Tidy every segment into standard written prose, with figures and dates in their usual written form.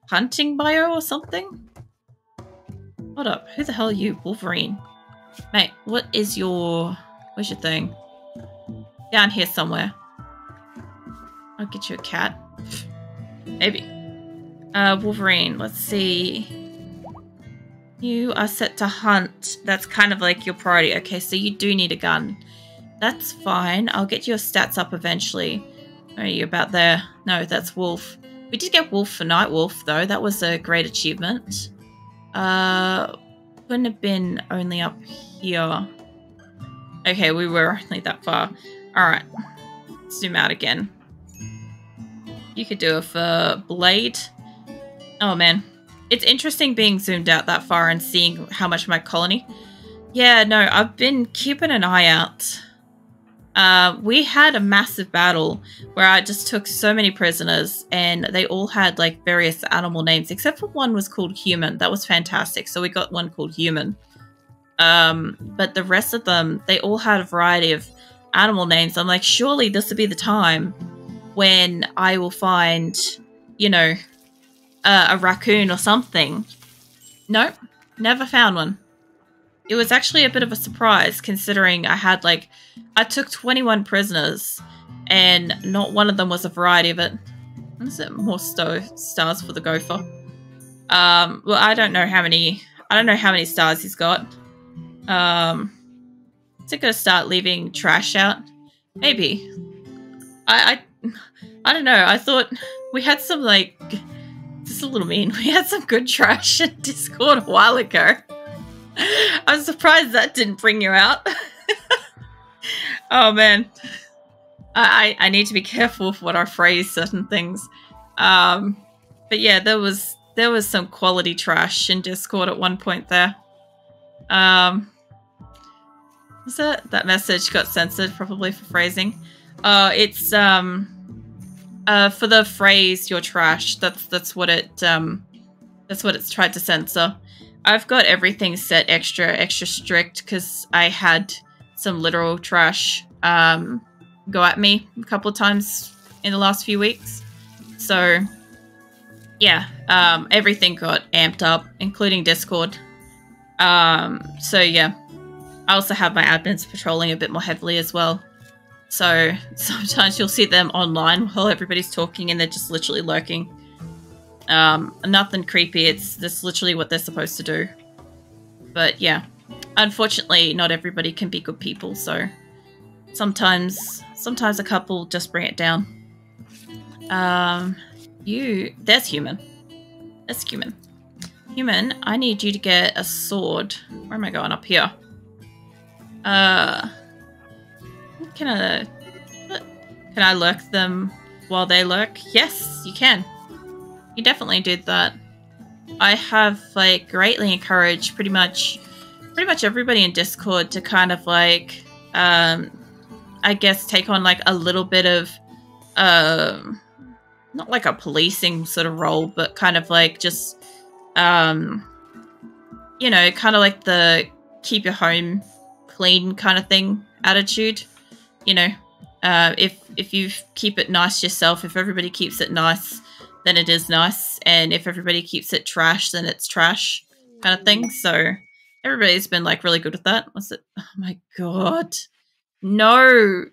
hunting bio or something? Hold up. Who the hell are you? Wolverine. Mate, what is your... Where's your thing? Down here somewhere. I'll get you a cat. Maybe. Wolverine, let's see. You are set to hunt. That's kind of like your priority. Okay, so you do need a gun. That's fine. I'll get your stats up eventually. Are you about there? No, that's Wolf. We did get Wolf for Night Wolf, though. That was a great achievement. Couldn't have been only up here. Okay, we were only that far. Alright. Zoom out again. You could do it for Blade. Oh, man. It's interesting being zoomed out that far and seeing how much of my colony. Yeah, no, I've been keeping an eye out. We had a massive battle where I just took so many prisoners and they all had like various animal names, except for one was called Human. That was fantastic. So we got one called Human. But the rest of them, they all had a variety of animal names. I'm like, surely this will be the time when I will find, you know, a raccoon or something. Nope, never found one. It was actually a bit of a surprise considering I took 21 prisoners and not one of them was a variety of it. Is it more stars for the gopher? Well, I don't know how many stars he's got. Is it gonna start leaving trash out? Maybe. I don't know. I thought we had some just a little mean. We had some good trash in Discord a while ago. I'm surprised that didn't bring you out. Oh man. I need to be careful with what I phrase certain things. But yeah, there was some quality trash in Discord at one point there. Was that message got censored probably for phrasing? It's for the phrase "you're trash." That's what it's tried to censor. I've got everything set extra strict because I had some literal trash go at me a couple of times in the last few weeks. So yeah, everything got amped up, including Discord. So yeah, I also have my admins patrolling a bit more heavily as well. So sometimes you'll see them online while everybody's talking and they're just literally lurking. Nothing creepy, it's just literally what they're supposed to do. But yeah, unfortunately not everybody can be good people, so sometimes a couple just bring it down. There's Human. That's Human. Human, I need you to get a sword. Where am I going? Up here. Can I lurk them while they lurk? Yes, you can. You definitely did that. I have greatly encouraged pretty much everybody in Discord to kind of I guess take on a little bit of not like a policing sort of role, but kind of just you know, kind of like the keep your home clean kind of thing attitude. You know, if you keep it nice yourself, if everybody keeps it nice, then it is nice, and if everybody keeps it trash, then it's trash kind of thing. So everybody's been really good with that. What's it? Oh my god. No.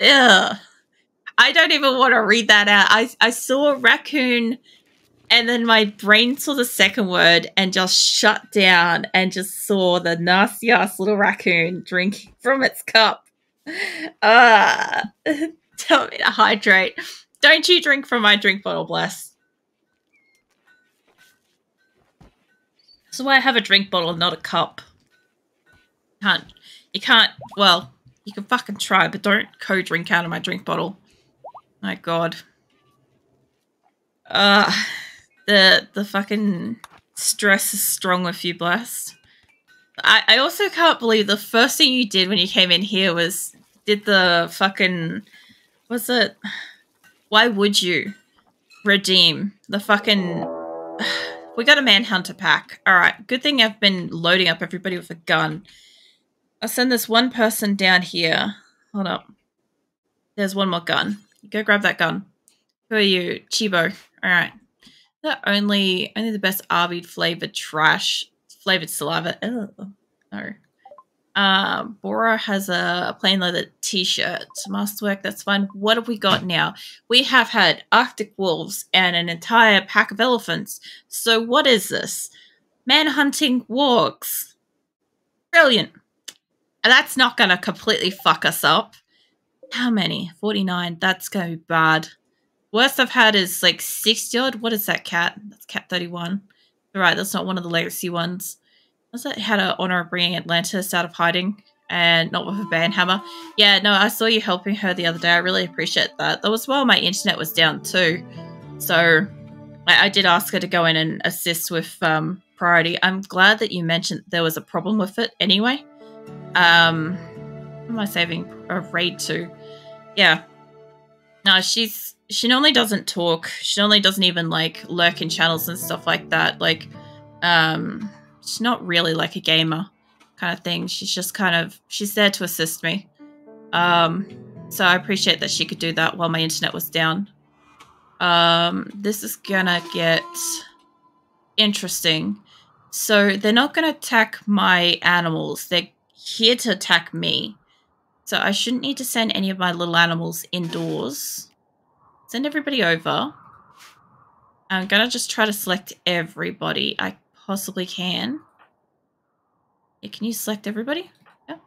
Ugh. I don't even want to read that out. I saw a raccoon and then my brain saw the second word and just shut down and just saw the nasty ass little raccoon drinking from its cup. Tell me to hydrate. Don't you drink from my drink bottle, bless. That's why I have a drink bottle, not a cup. You can't, well, you can fucking try, but don't co-drink out of my drink bottle. My god. The fucking stress is strong with you, blessed. I also can't believe the first thing you did when you came in here was did the fucking, what's it? Why would you redeem the fucking... We got a manhunter pack. Alright, good thing I've been loading up everybody with a gun. I'll send this one person down here. Hold up. There's one more gun. Go grab that gun. Who are you? Chibo. Alright. Only the best Arby's flavored trash, flavored saliva. Ugh, no. Bora has a plain leather t-shirt. Masterwork, that's fine. What have we got now? We have had Arctic wolves and an entire pack of elephants. So what is this? Man-hunting wargs. Brilliant. That's not going to completely fuck us up. How many? 49. That's going to be bad. Worst I've had is like 60 odd. What is that cat? That's cat 31. Alright, that's not one of the legacy ones. Was that had an honor of bringing Atlantis out of hiding and not with a banhammer? Yeah, no, I saw you helping her the other day. I really appreciate that. That was while my internet was down too. So I did ask her to go in and assist with priority. I'm glad that you mentioned there was a problem with it anyway. Who am I saving a raid to? Yeah. No, she normally doesn't talk. She normally doesn't even like lurk in channels and stuff like that. Like, she's not really like a gamer kind of thing. She's just kind of, she's there to assist me. So I appreciate that she could do that while my internet was down. This is gonna get interesting. So they're not gonna attack my animals. They're here to attack me. So I shouldn't need to send any of my little animals indoors. Send everybody over. I'm gonna just try to select everybody I possibly can. Yeah, can you select everybody? Yeah.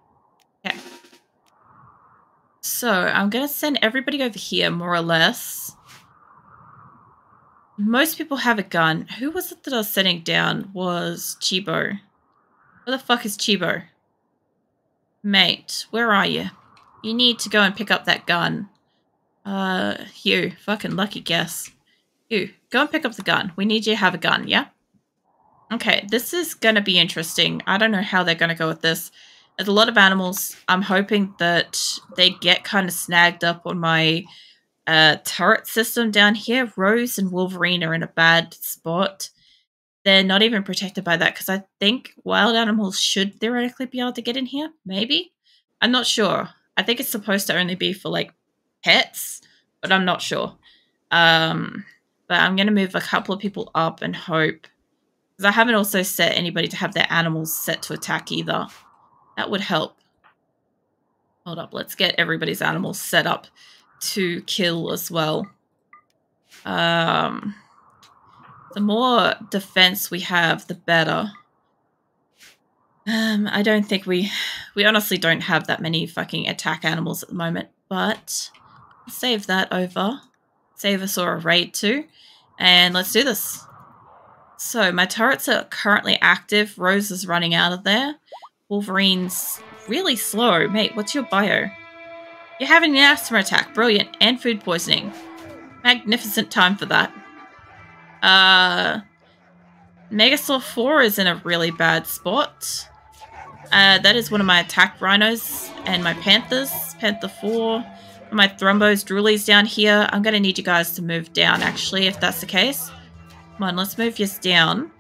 Okay. So I'm gonna send everybody over here, more or less. Most people have a gun. Who was it that I was sending down? Was Chibo. Where the fuck is Chibo? Mate, where are you? You need to go and pick up that gun. Hugh, fucking lucky guess. Hugh, go and pick up the gun. We need you to have a gun, yeah? Okay, this is gonna be interesting. I don't know how they're gonna go with this. There's a lot of animals. I'm hoping that they get kind of snagged up on my turret system down here. Rose and Wolverine are in a bad spot. They're not even protected by that because I think wild animals should theoretically be able to get in here. Maybe? I'm not sure. I think it's supposed to only be for like pets, but I'm not sure. But I'm going to move a couple of people up and hope. Because I haven't also set anybody to have their animals set to attack either. That would help. Hold up. Let's get everybody's animals set up to kill as well. The more defense we have, the better. I don't think we honestly don't have that many fucking attack animals at the moment, but save that over. Save Asora raid too, and let's do this. So my turrets are currently active. Rose is running out of there. Wolverine's really slow. Mate, what's your bio? You're having an asthma attack. Brilliant. And food poisoning. Magnificent time for that. Megasaur 4 is in a really bad spot. That is one of my attack rhinos and my panthers. Panther 4. My thrombos, droolies down here. I'm going to need you guys to move down, actually, if that's the case. Come on, let's move you down.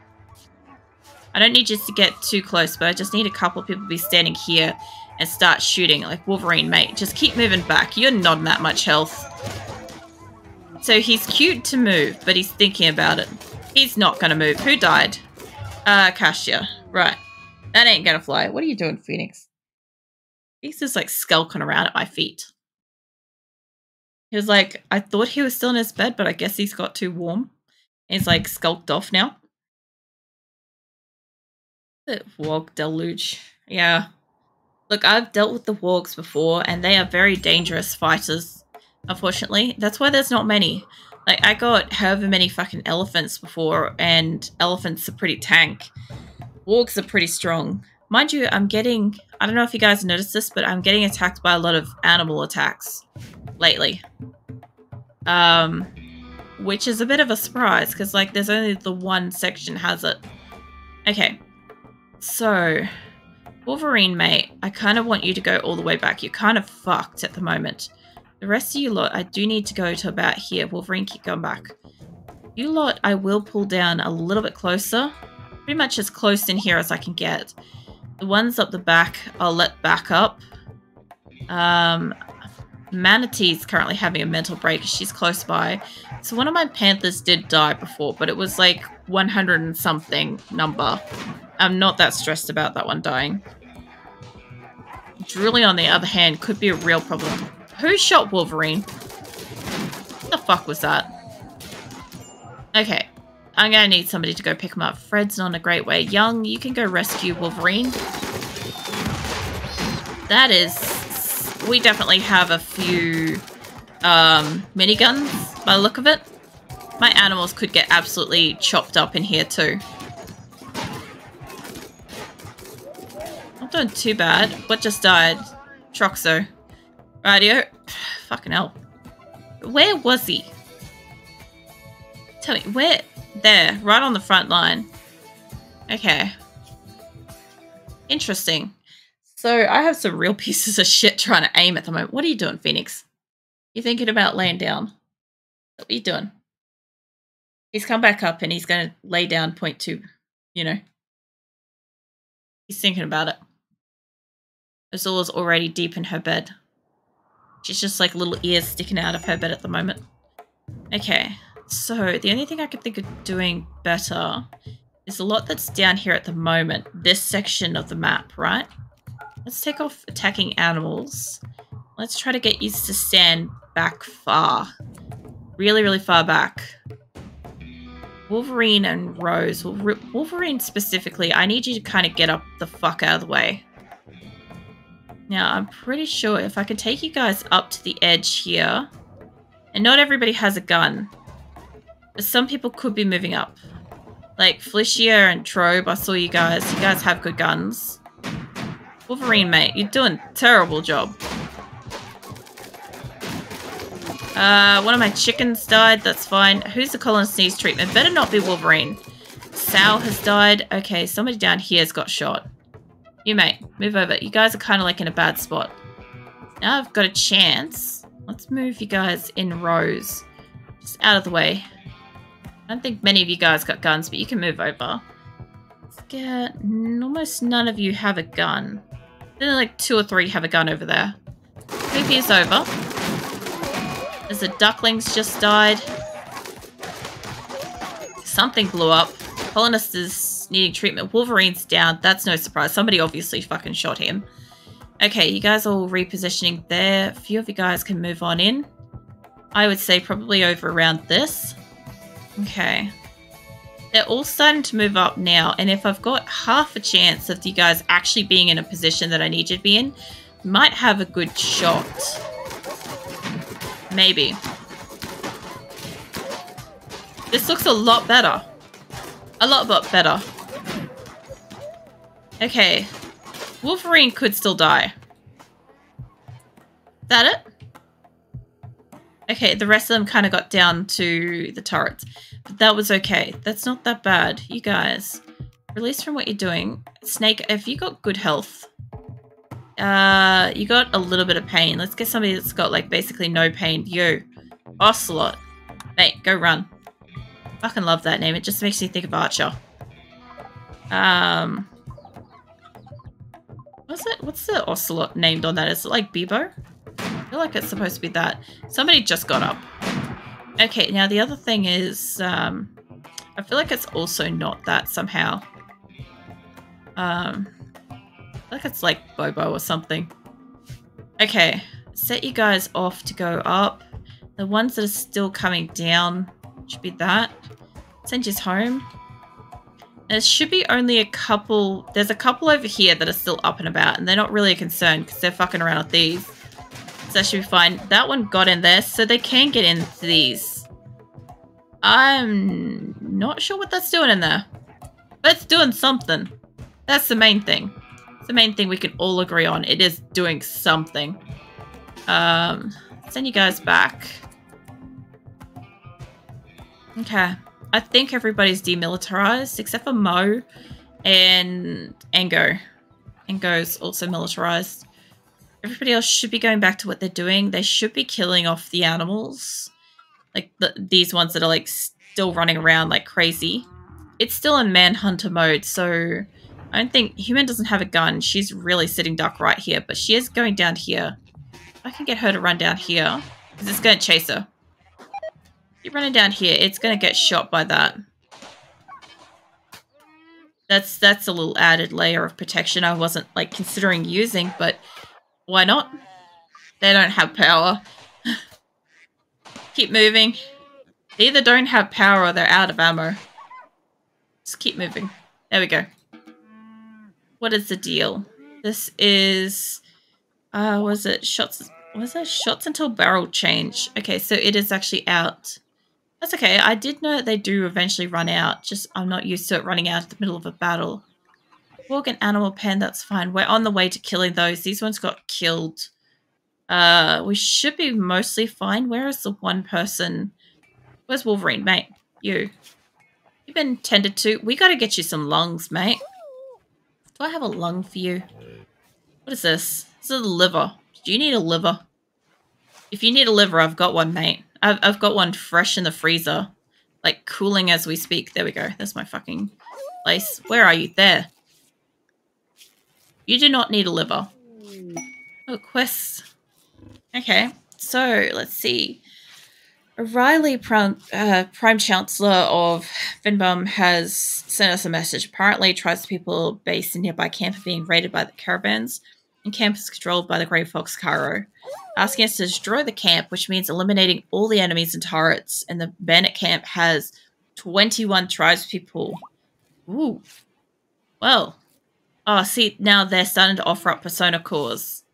I don't need you to get too close, but I just need a couple of people to be standing here and start shooting. Like Wolverine, mate. Just keep moving back. You're not that much health. So he's cute to move, but he's thinking about it. He's not going to move. Who died? Cassia. Right. That ain't going to fly. What are you doing, Phoenix? He's just like skulking around at my feet. He was like, I thought he was still in his bed, but I guess he's got too warm. He's like skulked off now. The warg deluge. Yeah. Look, I've dealt with the wargs before, and they are very dangerous fighters. Unfortunately, that's why there's not many. Like, I got however many fucking elephants before, and elephants are pretty tank. Wargs are pretty strong. Mind you, I'm getting... I don't know if you guys noticed this, but I'm getting attacked by a lot of animal attacks lately. Which is a bit of a surprise, because, like, there's only the one section has it. Okay. So, Wolverine, mate, I kind of want you to go all the way back. You're kind of fucked at the moment. The rest of you lot, I do need to go to about here. Wolverine, keep going back. You lot, I will pull down a little bit closer. Pretty much as close in here as I can get. The ones up the back, I'll let back up. Manatee's currently having a mental break. She's close by. So one of my panthers did die before, but it was like 100 and something number. I'm not that stressed about that one dying. Drooling, on the other hand, could be a real problem. Who shot Wolverine? What the fuck was that? Okay. I'm gonna need somebody to go pick him up. Fred's not in a great way. Young, you can go rescue Wolverine. That is... We definitely have a few miniguns by the look of it. My animals could get absolutely chopped up in here too. Not doing too bad. What just died? Troxo. Radio. Fucking hell. Where was he? Tell me, where? There, right on the front line. Okay. Interesting. So, I have some real pieces of shit trying to aim at the moment. What are you doing, Phoenix? You thinking about laying down? What are you doing? He's come back up and he's going to lay down point two, you know. He's thinking about it. Asora's already deep in her bed. She's just like little ears sticking out of her bed at the moment. Okay, so the only thing I could think of doing better is a lot that's down here at the moment. This section of the map, right? Let's take off attacking animals. Let's try to get you to stand back far. Really, really far back. Wolverine and Rose. Wolverine specifically, I need you to kind of get up the fuck out of the way. Now, I'm pretty sure if I can take you guys up to the edge here, and not everybody has a gun, but some people could be moving up. Like Felicia and Trobe, I saw you guys. You guys have good guns. Wolverine, mate, you're doing a terrible job. One of my chickens died, that's fine. Who's the colonist needs treatment? Better not be Wolverine. Sal has died. Okay, somebody down here has got shot. You, mate, move over. You guys are kind of like in a bad spot. Now I've got a chance. Let's move you guys in rows. Just out of the way. I don't think many of you guys got guns, but you can move over. Let's get... Almost none of you have a gun. Then like 2 or 3 have a gun over there. Move yours over. As the ducklings just died. Something blew up. Colonist is needing treatment. Wolverine's down. That's no surprise. Somebody obviously fucking shot him. Okay, you guys are all repositioning there. A few of you guys can move on in. I would say probably over around this. Okay. They're all starting to move up now. And if I've got half a chance of you guys actually being in a position that I need you to be in, might have a good shot. Maybe. This looks a lot better. A lot better. Okay. Wolverine could still die. Is that it? Okay, the rest of them kind of got down to the turrets. But that was okay. That's not that bad. You guys, release from what you're doing. Snake, if you got good health, you got a little bit of pain. Let's get somebody that's got like basically no pain. You, Ocelot. Mate, go run. Fucking love that name. It just makes me think of Archer. What's the Ocelot named on that? Is it like Bebo? I feel like it's supposed to be that. Somebody just got up. Okay, now the other thing is, I feel like it's also not that somehow. I feel like it's like Bobo or something. Okay, set you guys off to go up. The ones that are still coming down should be that. Send you home. There should be only a couple. There's a couple over here that are still up and about, and they're not really a concern because they're fucking around with these. So that should be fine. That one got in there, so they can get into these. I'm not sure what that's doing in there. But it's doing something. That's the main thing. It's the main thing we can all agree on. It is doing something. Send you guys back. Okay. I think everybody's demilitarized except for Mo and Engo. Engo's also militarized. Everybody else should be going back to what they're doing. They should be killing off the animals. Like these ones that are like still running around like crazy. It's still in manhunter mode, so I don't think... Human doesn't have a gun. She's really sitting duck right here, but she is going down here. I can get her to run down here because it's going to chase her. Keep running down here. It's gonna get shot by that. That's a little added layer of protection I wasn't like considering using, but why not? They don't have power. Keep moving. They either don't have power or they're out of ammo. Just keep moving. There we go. What is the deal? This is was it shots until barrel change? Okay, so it is actually out. That's okay. I did know that they do eventually run out. Just I'm not used to it running out at the middle of a battle. Walk an animal pen, that's fine. We're on the way to killing those. These ones got killed. We should be mostly fine. Where is the one person? Where's Wolverine, mate? You've been tended to. We gotta get you some lungs, mate. Do I have a lung for you? What is this? This is a liver. Do you need a liver? If you need a liver, I've got one, mate. I've got one fresh in the freezer. Like, cooling as we speak. There we go. That's my fucking place. Where are you? There. You do not need a liver. Oh, quests. Okay. So, let's see. Riley, Prime Chancellor of Finbum, has sent us a message. Apparently, tribes people based in nearby camp are being raided by the caravans, and camp is controlled by the Grey Fox Cairo, asking us to destroy the camp, which means eliminating all the enemies and turrets. And the bandit camp has 21 tribespeople. Ooh. Well. Oh, see, now they're starting to offer up persona cores.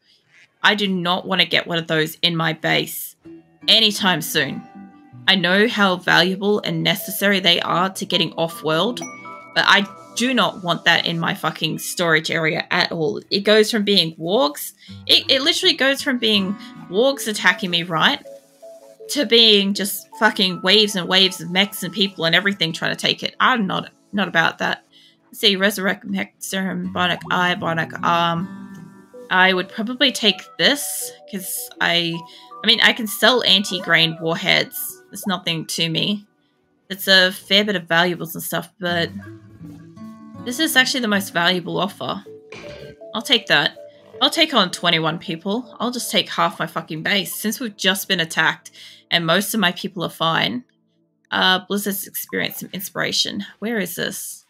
I do not want to get one of those in my base anytime soon. I know how valuable and necessary they are to getting off-world, but I do not want that in my fucking storage area at all. It goes from being wargs, it literally goes from being wargs attacking me, right, to being just fucking waves and waves of mechs and people and everything trying to take it. I'm not about that. Let's see, Resurrect Mech Serum, Bionic Eye, Bionic Arm. I would probably take this, because I mean, I can sell anti-grain warheads. It's nothing to me. It's a fair bit of valuables and stuff, but this is actually the most valuable offer. I'll take that. I'll take on 21 people. I'll just take half my fucking base. Since we've just been attacked and most of my people are fine. Blizzard's experienced some inspiration. Where is this?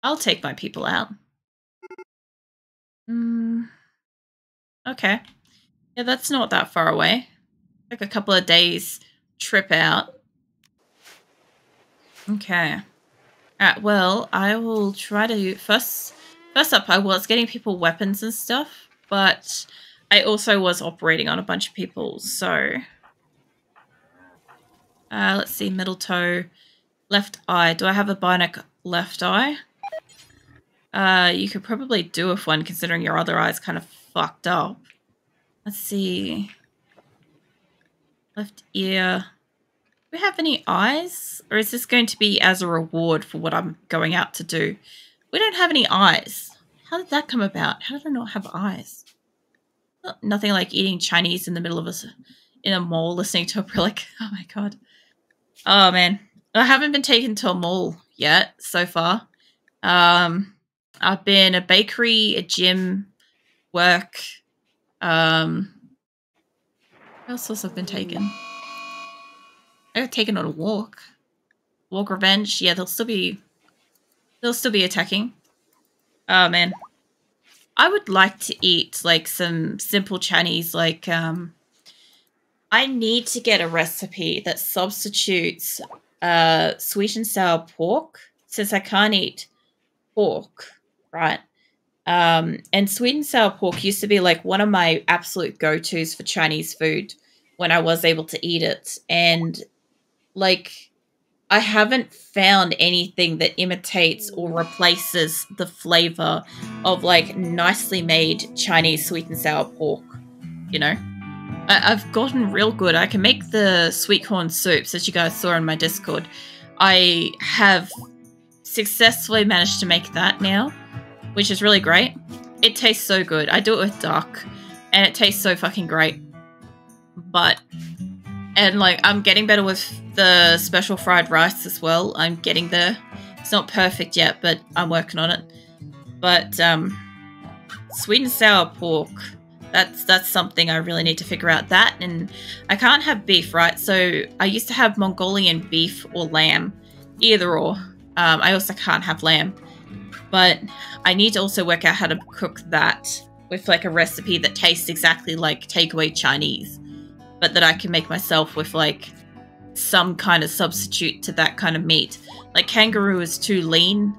I'll take my people out. Okay. Yeah, that's not that far away. Like a couple of days trip out. Okay. Alright, well, I will try to... First up, I was getting people weapons and stuff, but I also was operating on a bunch of people, so... let's see, middle toe, left eye. Do I have a bionic left eye? You could probably do with one, considering your other eye's kind of fucked up. Let's see... Left ear. Do we have any eyes? Or is this going to be as a reward for what I'm going out to do? We don't have any eyes. How did that come about? How did I not have eyes? Oh, nothing like eating Chinese in the middle of in a mall listening to Aprillic. Oh my god. Oh man. I haven't been taken to a mall yet so far. I've been a bakery, a gym, work, what else have been taken? I got taken on a walk. Walk revenge. Yeah, they'll still be attacking. Oh man. I would like to eat like some simple Chinese, like I need to get a recipe that substitutes sweet and sour pork, since I can't eat pork, right? And sweet and sour pork used to be like one of my absolute go-tos for Chinese food when I was able to eat it. And like, I haven't found anything that imitates or replaces the flavor of like nicely made Chinese sweet and sour pork, you know? I've gotten real good. I can make the sweet corn soups, as you guys saw in my Discord. I have successfully managed to make that now, which is really great. It tastes so good. I do it with duck, and it tastes so fucking great. And like, I'm getting better with the special fried rice as well. I'm getting there. It's not perfect yet, but I'm working on it. But, sweet and sour pork, That's something I really need to figure out. That, and I can't have beef, right? So I used to have Mongolian beef or lamb, either or. I also can't have lamb, but I need to also work out how to cook that with like a recipe that tastes exactly like takeaway Chinese, but that I can make myself with like some kind of substitute to that kind of meat. Like kangaroo is too lean.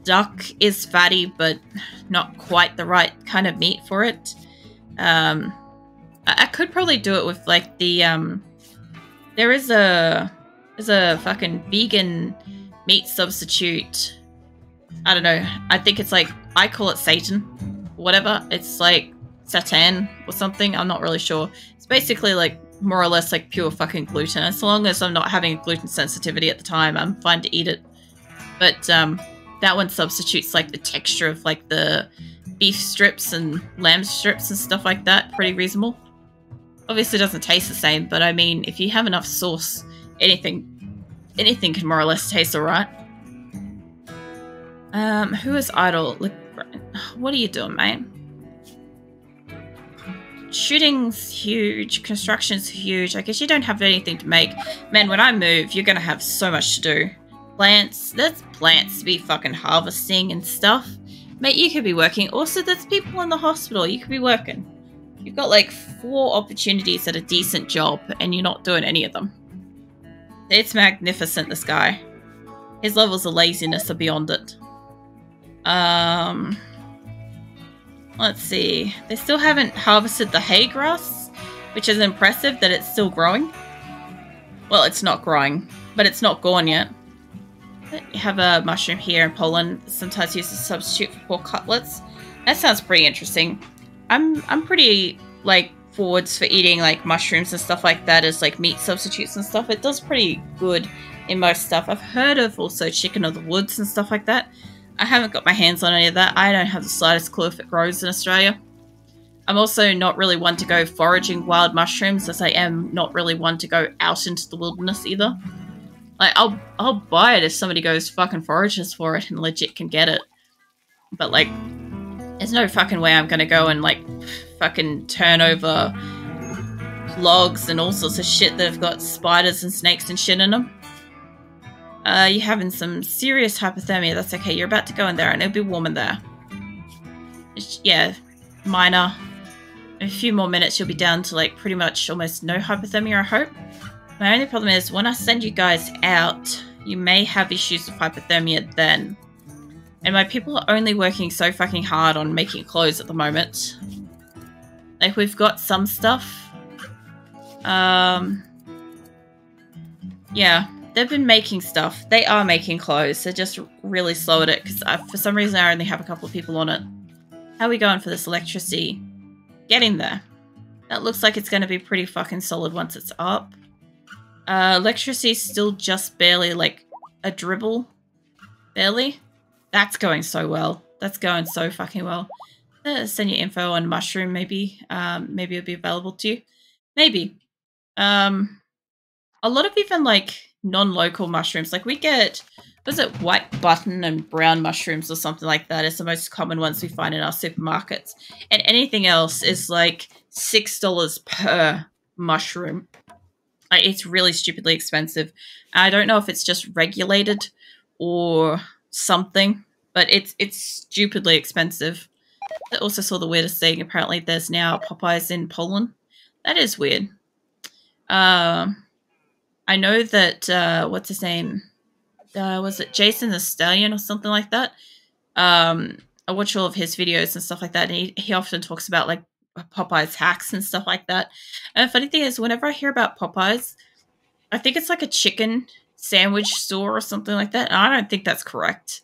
Duck is fatty, but not quite the right kind of meat for it. I could probably do it with like the there's a fucking vegan meat substitute. I don't know. I think it's like, I call it Satan, whatever. It's like Satan or something. I'm not really sure. It's basically like more or less like pure fucking gluten. As long as I'm not having a gluten sensitivity at the time, I'm fine to eat it. But that one substitutes like the texture of like the beef strips and lamb strips and stuff like that. Pretty reasonable. Obviously it doesn't taste the same, but I mean, if you have enough sauce, anything can more or less taste alright. Who is idle? Look, what are you doing, mate? Shooting's huge. Construction's huge. I guess you don't have anything to make. Man, when I move, you're gonna have so much to do. Plants. There's plants to be fucking harvesting and stuff. Mate, you could be working. Also, there's people in the hospital. You could be working. You've got like 4 opportunities at a decent job, and you're not doing any of them. It's magnificent, this guy. His levels of laziness are beyond it. Let's see. They still haven't harvested the hay grass, which is impressive that it's still growing. Well, it's not growing, but it's not gone yet. You have a mushroom here in Poland, sometimes used as a substitute for pork cutlets. That sounds pretty interesting. I'm pretty, like, forwards for eating, like, mushrooms and stuff like that as, like, meat substitutes and stuff. It does pretty good in most stuff. I've heard of also chicken of the woods and stuff like that. I haven't got my hands on any of that. I don't have the slightest clue if it grows in Australia. I'm also not really one to go foraging wild mushrooms, as I am not really one to go out into the wilderness either. Like, I'll buy it if somebody goes fucking forages for it and legit can get it. But, like, there's no fucking way I'm gonna go and, like, fucking turn over logs and all sorts of shit that have got spiders and snakes and shit in them. You're having some serious hypothermia. That's okay. You're about to go in there and it'll be warm in there. Yeah, minor. In a few more minutes, you'll be down to, like, pretty much almost no hypothermia, I hope. My only problem is, when I send you guys out, you may have issues with hypothermia then. And my people are only working so fucking hard on making clothes at the moment. Like, we've got some stuff. Yeah, they've been making stuff. They are making clothes. They're just really slow at it, because for some reason I only have a couple of people on it. How are we going for this electricity? Getting there. That looks like it's going to be pretty fucking solid once it's up. Electricity's still just barely, like, a dribble. Barely. That's going so well. That's going so fucking well. Send your info on mushroom, maybe. Maybe it'll be available to you. Maybe. A lot of even, like, non-local mushrooms. Like, we get, was it white button and brown mushrooms or something like that is the most common ones we find in our supermarkets. And anything else is, like, $6 per mushroom. Like, it's really stupidly expensive. I don't know if it's just regulated or something, but it's stupidly expensive. I also saw the weirdest thing. Apparently there's now Popeyes in Poland. That is weird. I know that, what's his name? Was it Jason the Stallion or something like that? I watch all of his videos and stuff like that, and he often talks about, like, Popeyes hacks and stuff like that. And the funny thing is, whenever I hear about Popeyes, I think it's like a chicken sandwich store or something like that. And I don't think that's correct.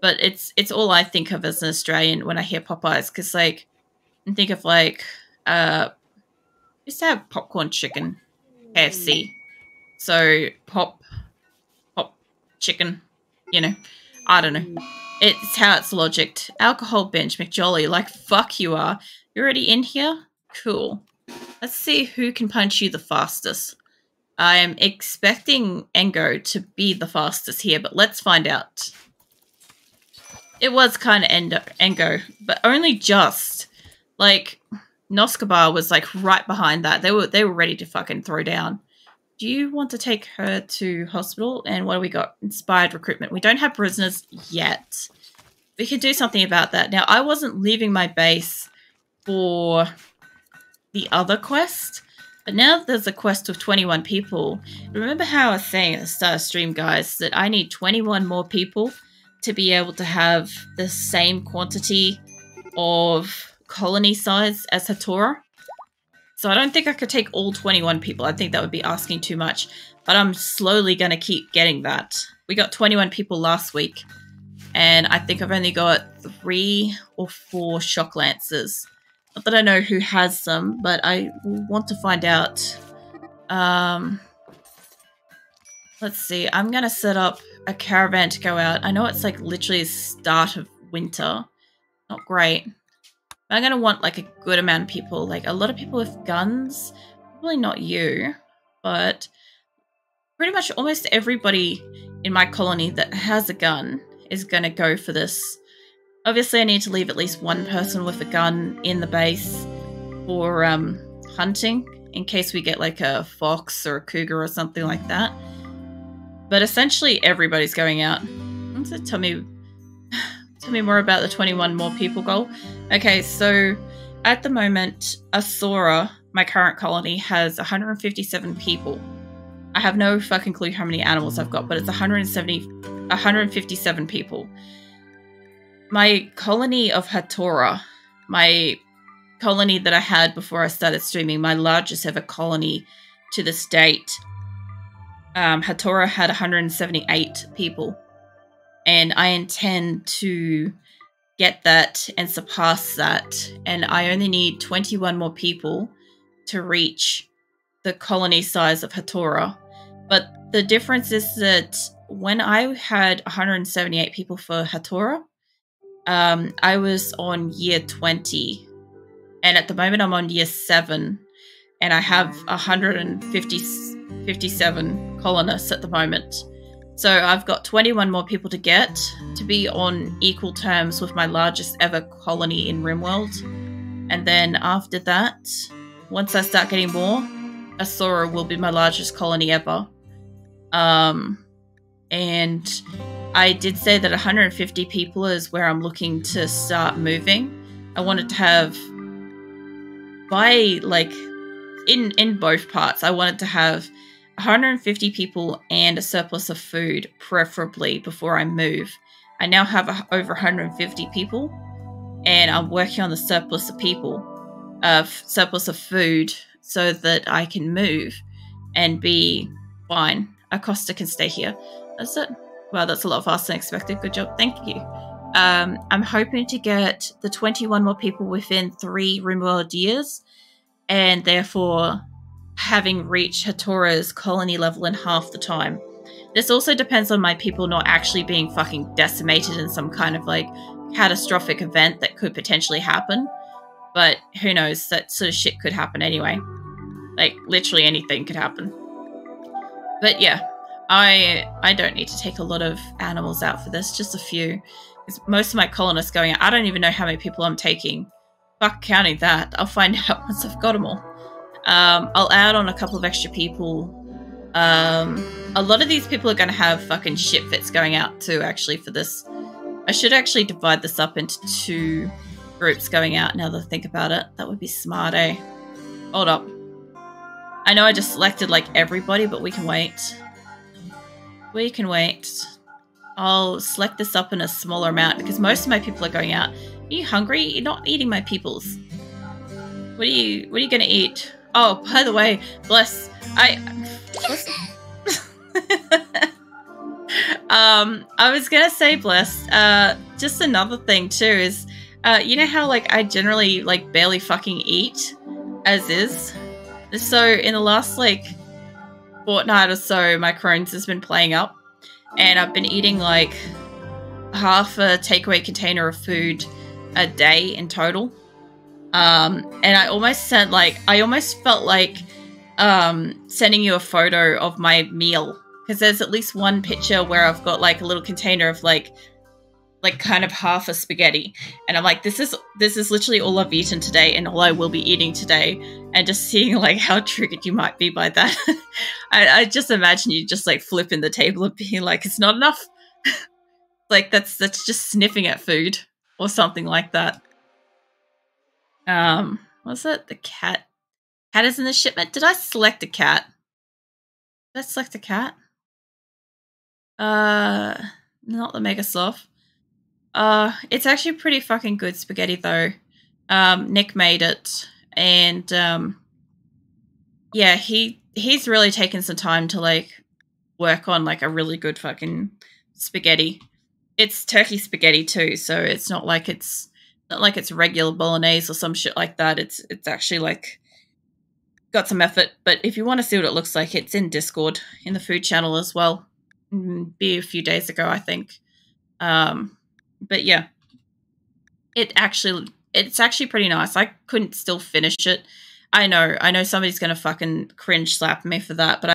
But it's all I think of as an Australian when I hear Popeyes. Because, like, I think of, like, used to have popcorn chicken, KFC. So, pop chicken, you know. I don't know. It's how it's logicked. Alcohol binge, McJolly. Like, fuck you are. You're already in here? Cool. Let's see who can punch you the fastest. I am expecting Engo to be the fastest here, but let's find out. It was kind of Engo, but only just. Like, Noskabar was like right behind that. They were ready to fucking throw down. Do you want to take her to hospital? And what do we got? Inspired recruitment. We don't have prisoners yet. We could do something about that. Now, I wasn't leaving my base for the other quest, but now that there's a quest of 21 people, remember how I was saying at the start of stream, guys, that I need 21 more people to be able to have the same quantity of colony size as Hatora? So I don't think I could take all 21 people. I think that would be asking too much, but I'm slowly going to keep getting that. We got 21 people last week, and I think I've only got 3 or 4 shock lancers. Not that I know who has them, but I want to find out. Let's see. I'm going to set up a caravan to go out. I know it's like literally the start of winter. Not great. But I'm going to want like a good amount of people. Like a lot of people with guns. Probably not you, but pretty much almost everybody in my colony that has a gun is going to go for this. Obviously, I need to leave at least one person with a gun in the base for hunting, in case we get like a fox or a cougar or something like that. But essentially, everybody's going out. So tell me more about the 21 more people goal. Okay, so at the moment, Asora, my current colony, has 157 people. I have no fucking clue how many animals I've got, but it's 157 people. My colony of Hatora, my colony that I had before I started streaming, my largest ever colony to this date, Hatora had 178 people. And I intend to get that and surpass that. And I only need 21 more people to reach the colony size of Hatora. But the difference is that when I had 178 people for Hatora, I was on year 20, and at the moment I'm on year 7, and I have 157 colonists at the moment. So I've got 21 more people to get to be on equal terms with my largest ever colony in RimWorld. And then after that, once I start getting more, Asora will be my largest colony ever. And I did say that 150 people is where I'm looking to start moving. I wanted to have, by like, in both parts, I wanted to have 150 people and a surplus of food, preferably, before I move. I now have over 150 people, and I'm working on the surplus of people, surplus of food, so that I can move and be fine. Acosta can stay here. That's it. Wow, that's a lot faster than expected. Good job. Thank you. I'm hoping to get the 21 more people within 3 RimWorld years, and therefore having reached Hatora's colony level in half the time. This also depends on my people not actually being fucking decimated in some kind of like catastrophic event that could potentially happen. But who knows, that sort of shit could happen anyway. Like literally anything could happen. But yeah, I don't need to take a lot of animals out for this, just a few. Because most of my colonists going out, I don't even know how many people I'm taking. Fuck counting that. I'll find out once I've got them all. I'll add on a couple of extra people. A lot of these people are going to have fucking shit fits going out too, actually, for this. I should actually divide this up into 2 groups going out now that I think about it. That would be smart, eh? Hold up. I know I just selected, like, everybody, but we can wait. We can wait. I'll select this up in a smaller amount because most of my people are going out. Are you hungry? You're not eating my peoples. What are you going to eat? Oh, by the way, Bless, I was gonna say, Bless, just another thing too is, you know how like I generally like barely fucking eat as is? So in the last like fortnight or so, my Crohn's has been playing up, and I've been eating like half a takeaway container of food a day in total. And I almost felt like sending you a photo of my meal, because there's at least one picture where I've got like a little container of like like kind of half a spaghetti, and I'm like, this is literally all I've eaten today and all I will be eating today. And just seeing like how triggered you might be by that, I just imagine you just like flipping the table and being like, it's not enough. Like that's just sniffing at food or something like that. Was it the cat? Cat is in the shipment. Did I select a cat? Did I select a cat? Not the Mega Sloth. It's actually pretty fucking good spaghetti though. Nick made it, and yeah, he's really taken some time to like work on like a really good fucking spaghetti. It's turkey spaghetti too, so it's not like it's regular bolognese or some shit like that. It's actually like got some effort. But if you want to see what it looks like, it's in Discord in the food channel as well. Be a few days ago, I think. But yeah, it's actually pretty nice. I couldn't still finish it. I know somebody's gonna fucking cringe slap me for that, but